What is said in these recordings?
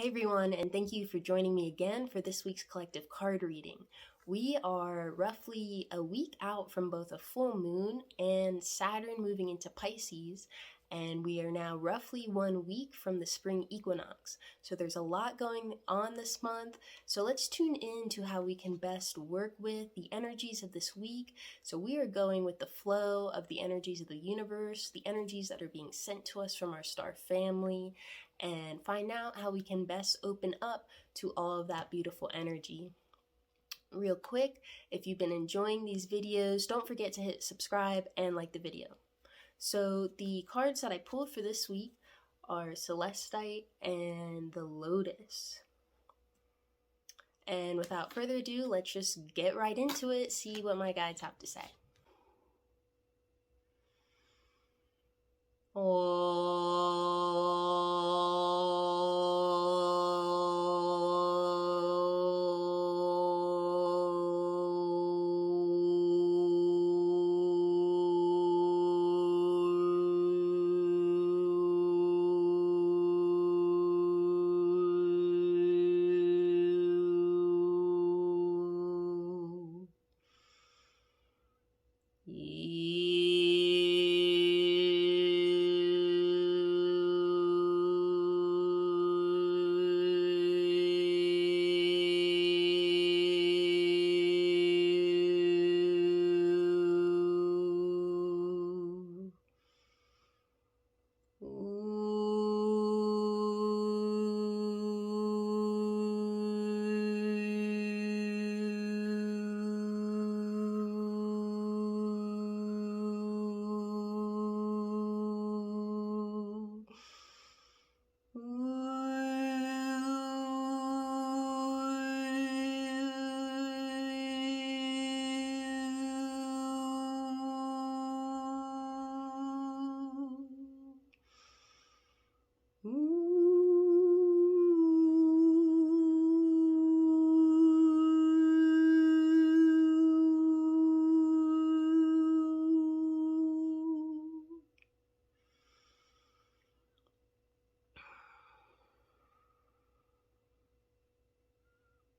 Hey everyone, and thank you for joining me again for this week's collective card reading. We are roughly a week out from both a full moon and Saturn moving into Pisces, and we are now roughly 1 week from the spring equinox. So there's a lot going on this month. So let's tune in to how we can best work with the energies of this week. So we are going with the flow of the energies of the universe, the energies that are being sent to us from our star family, and find out how we can best open up to all of that beautiful energy. Real quick, if you've been enjoying these videos, don't forget to hit subscribe and like the video. So the cards that I pulled for this week are Celestite and the Lotus. And without further ado, let's just get right into it, see what my guides have to say.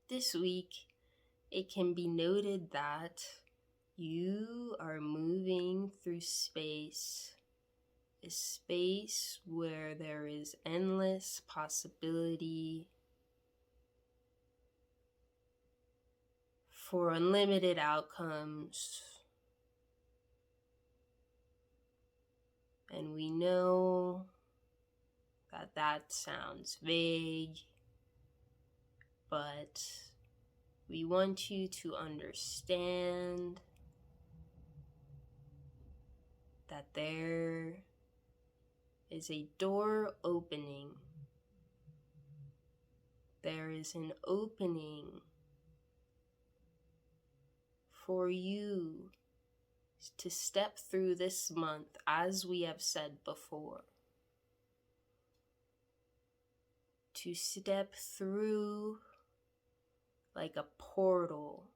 This week, it can be noted that you are moving through space, a space where there is endless possibility for unlimited outcomes. And we know that that sounds vague, but we want you to understand that there is a door opening. There is an opening for you to step through this month, as we have said before. To step through like a portal,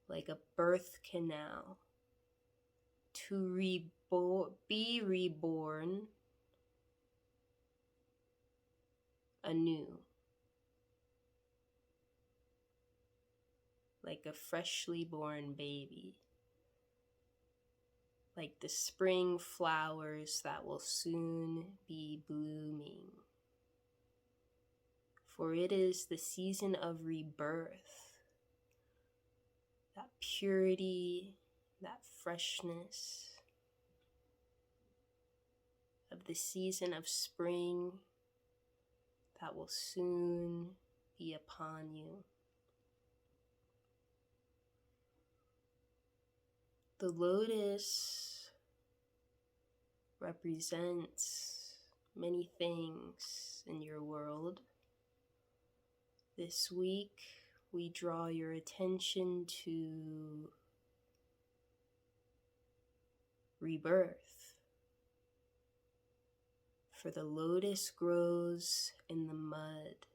like a birth canal, to be reborn anew, like a freshly born baby, like the spring flowers that will soon be blooming. For it is the season of rebirth, that purity, that freshness of the season of spring that will soon be upon you. The lotus represents many things in your world. This week, we draw your attention to rebirth. For the lotus grows in the mud.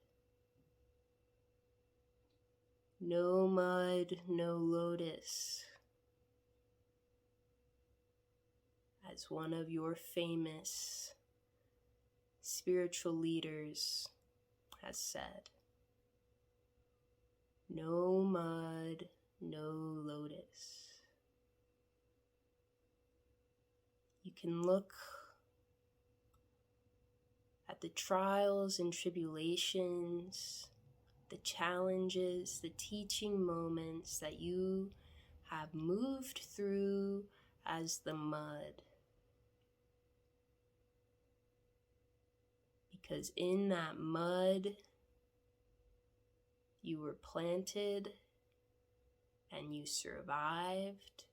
No mud, no lotus. As one of your famous spiritual leaders has said. No mud, no lotus. You can look at the trials and tribulations, the challenges, the teaching moments that you have moved through as the mud. Because in that mud, you were planted and you survived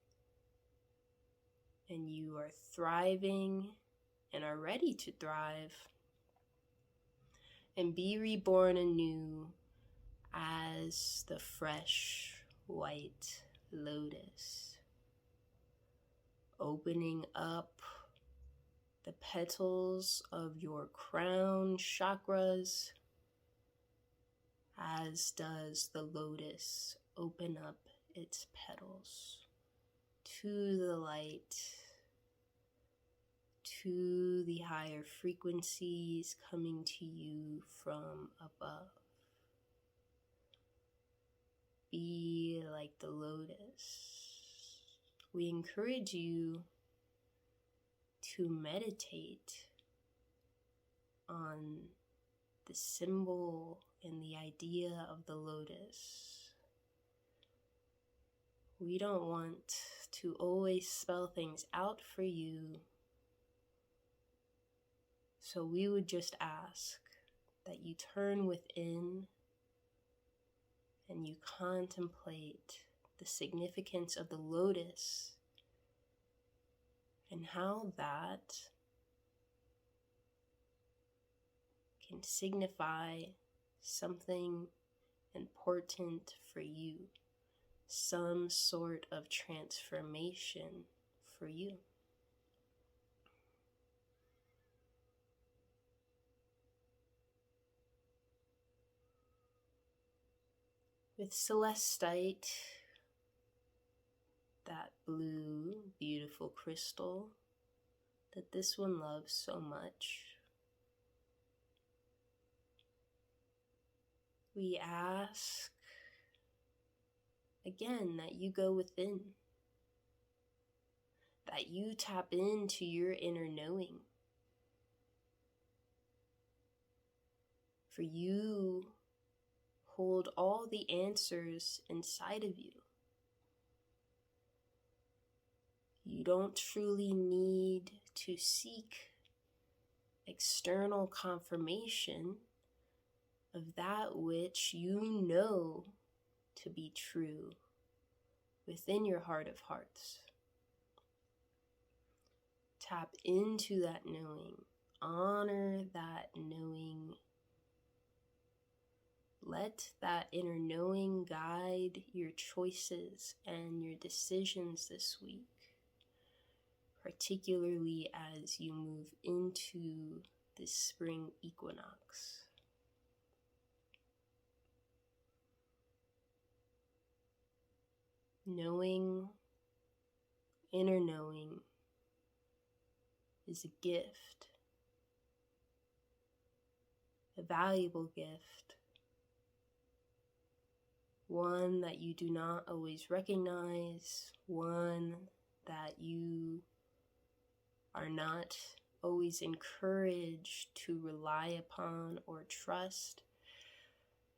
and you are thriving and are ready to thrive and be reborn anew as the fresh white lotus, opening up the petals of your crown chakras, as does the lotus open up its petals to the light, to the higher frequencies coming to you from above. Be like the lotus. We encourage you to meditate on the symbol and the idea of the lotus. We don't want to always spell things out for you, so we would just ask that you turn within and you contemplate the significance of the lotus and how that can signify something important for you, some sort of transformation for you. With celestite, that blue, beautiful crystal that this one loves so much, we ask again that you go within, that you tap into your inner knowing. For you hold all the answers inside of you. You don't truly need to seek external confirmation of that which you know to be true within your heart of hearts. Tap into that knowing. Honor that knowing. Let that inner knowing guide your choices and your decisions this week, particularly as you move into this spring equinox. Knowing, inner knowing, is a gift, a valuable gift, one that you do not always recognize, one that you are not always encouraged to rely upon or trust.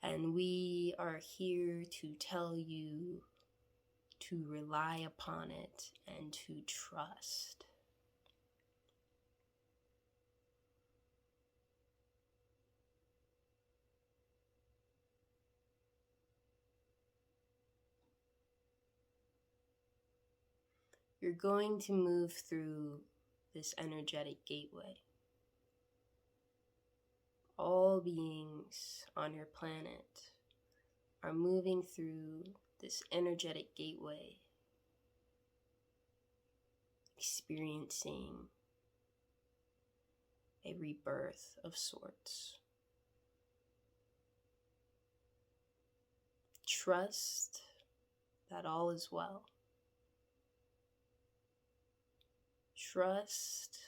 And we are here to tell you to rely upon it and to trust. You're going to move through this energetic gateway. All beings on your planet are moving through this energetic gateway, experiencing a rebirth of sorts. Trust that all is well. Trust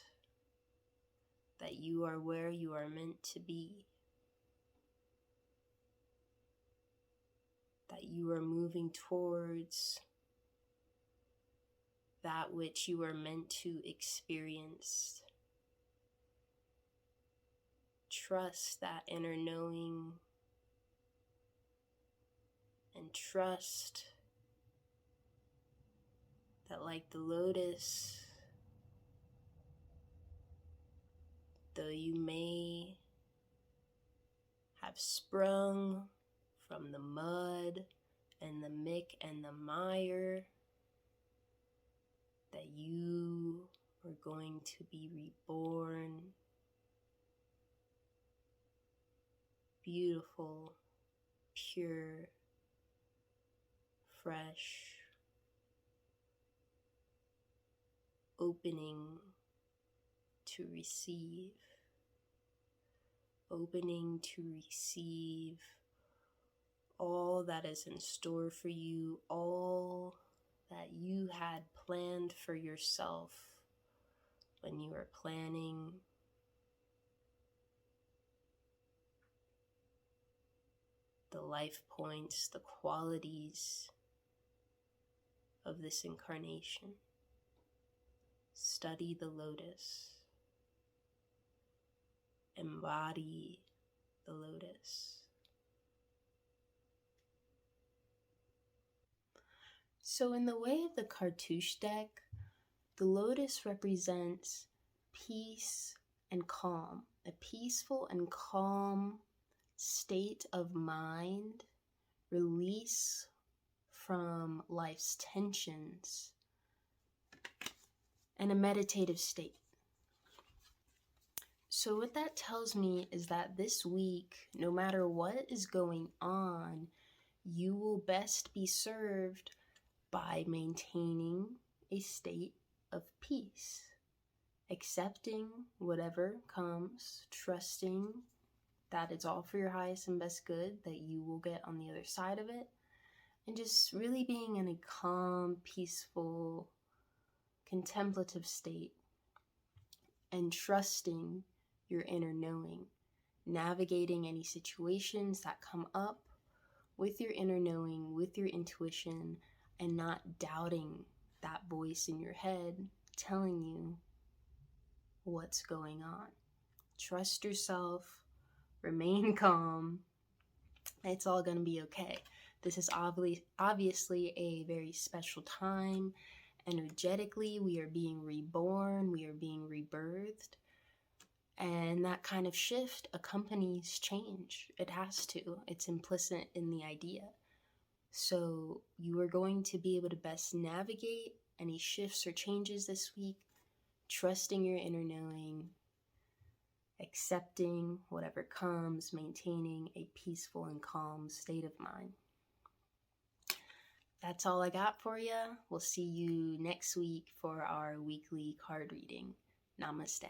that you are where you are meant to be. you are moving towards that which you are meant to experience. Trust that inner knowing and trust that, like the lotus, though you may have sprung from the mud and the muck and the mire, that you are going to be reborn, beautiful, pure, fresh, opening to receive, opening to receive all that is in store for you, all that you had planned for yourself when you were planning the life points, the qualities of this incarnation. Study the lotus. Embody the lotus. So in the way of the cartouche deck, the lotus represents peace and calm, a peaceful and calm state of mind, release from life's tensions, and a meditative state. So what that tells me is that this week, no matter what is going on, you will best be served by maintaining a state of peace, accepting whatever comes, trusting that it's all for your highest and best good, that you will get on the other side of it, and just really being in a calm, peaceful, contemplative state, and trusting your inner knowing, navigating any situations that come up with your inner knowing, with your intuition, and not doubting that voice in your head telling you what's going on. Trust yourself, remain calm. It's all going to be okay. This is obviously a very special time. Energetically, we are being reborn, we are being rebirthed. And that kind of shift accompanies change. It has to. It's implicit in the idea. So you are going to be able to best navigate any shifts or changes this week, trusting your inner knowing, accepting whatever comes, maintaining a peaceful and calm state of mind. That's all I got for you. We'll see you next week for our weekly card reading. Namaste.